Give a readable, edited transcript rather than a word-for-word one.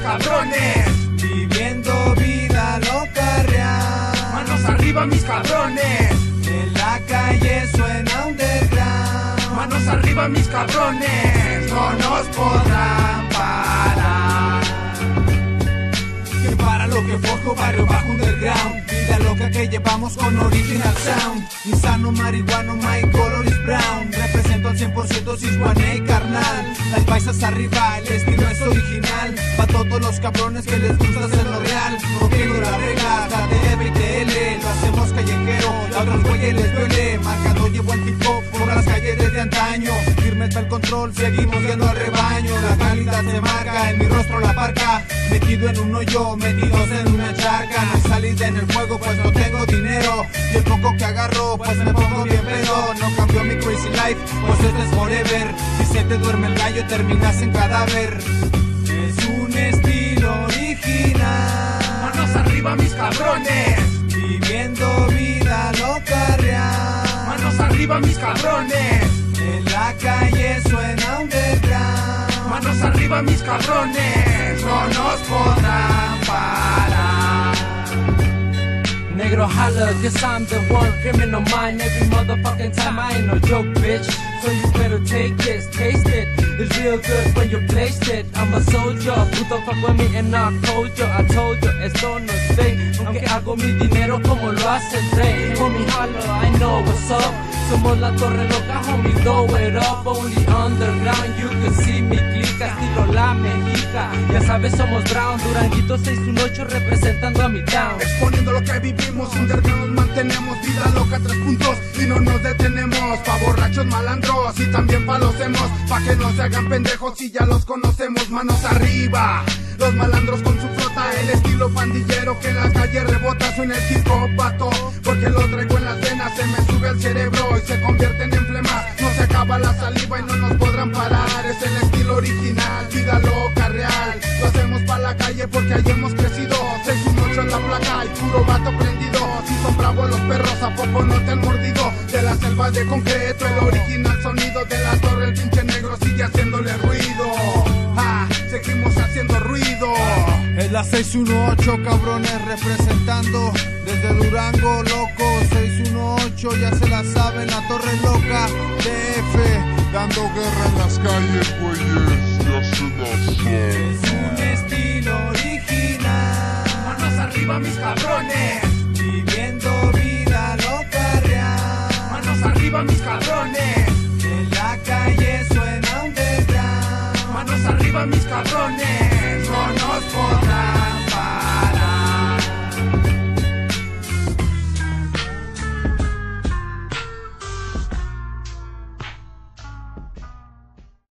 cabrones. Viviendo vida loca real. Manos arriba mis cabrones. En la calle suena underground. Manos arriba mis cabrones. No nos podrán parar. Que para lo que forjo, barrio bajo underground. Vida loca que llevamos con original sound. Insano, marihuano, my color is brown. Represento al 100% cisguané y carnal. Las paisas arriba, el estilo es original. Pa' todos los cabrones que les gusta hacerlo real. Rompiendo las reglas, la de BTL. Lo hacemos callejero, a otros güeyes les duele. Marcando llevo el hip hop por las calles desde antaño. Firme está el control, seguimos viendo al rebaño. La calidad se marca, en mi rostro la parca. Metido en un hoyo, metidos en una charca. No salís en el juego pues no tengo dinero. Y el poco que agarro pues me pongo bien pedo. No cambió mi crazy life, pues esto es forever. Si se te duerme el gallo terminas en cadáver. Es un estilo original. Manos arriba mis cabrones. Viviendo vida loca real. Manos arriba mis cabrones. En la calle suena underground. Manos arriba mis cabrones. No nos podrán parar. Negro holla, guess I'm the one criminal mind every motherfucking time. I ain't no joke, bitch. So you better take this, taste it. It's real good when you placed it. I'm a soldier, puto fuck with me and I told you. I told you, esto no es fake. Aunque hago mi dinero como lo hace el rey. Homie holla, I know what's up. Somos la torre loca, homie, blow it up. Only underground, you can see mi clica, estilo la mexica. Ya sabes, somos brown, Duranguito 618 representando a mi town. Exponiendo lo que vivimos, underground mantenemos. Vida loca 3 puntos y no nos detenemos. Pa' borrachos malandros y también pa' los hemos. Pa' que no se hagan pendejos y ya los conocemos. Manos arriba, los malandros con su flota. El estilo pandillero que en la calle rebota. Suena el hip hop, vato, porque lo traigo en las venas. Se me sube el cerebro y se convierten en flemas. No se acaba la saliva y no nos podrán parar. Es el estilo original, vida loca real. Lo hacemos pa' la calle porque ahí hemos crecido. 618 en la placa y puro vato prendido. Si son bravos los perros, ¿a poco no te han mordido? De la selva de concreto, el original sonido de la torre. El pinche negro sigue haciéndole ruido. Seguimos haciendo ruido. Es la 618, cabrones, representando desde Durango, loco. 618, ya se la saben, la torre loca. DF, dando guerra en las calles, güeyes, ya se la saben. es un estilo original. Manos arriba mis cabrones. Viviendo vida loca real. Manos arriba mis cabrones. En la calle suena underground. Manos arriba mis cabrones.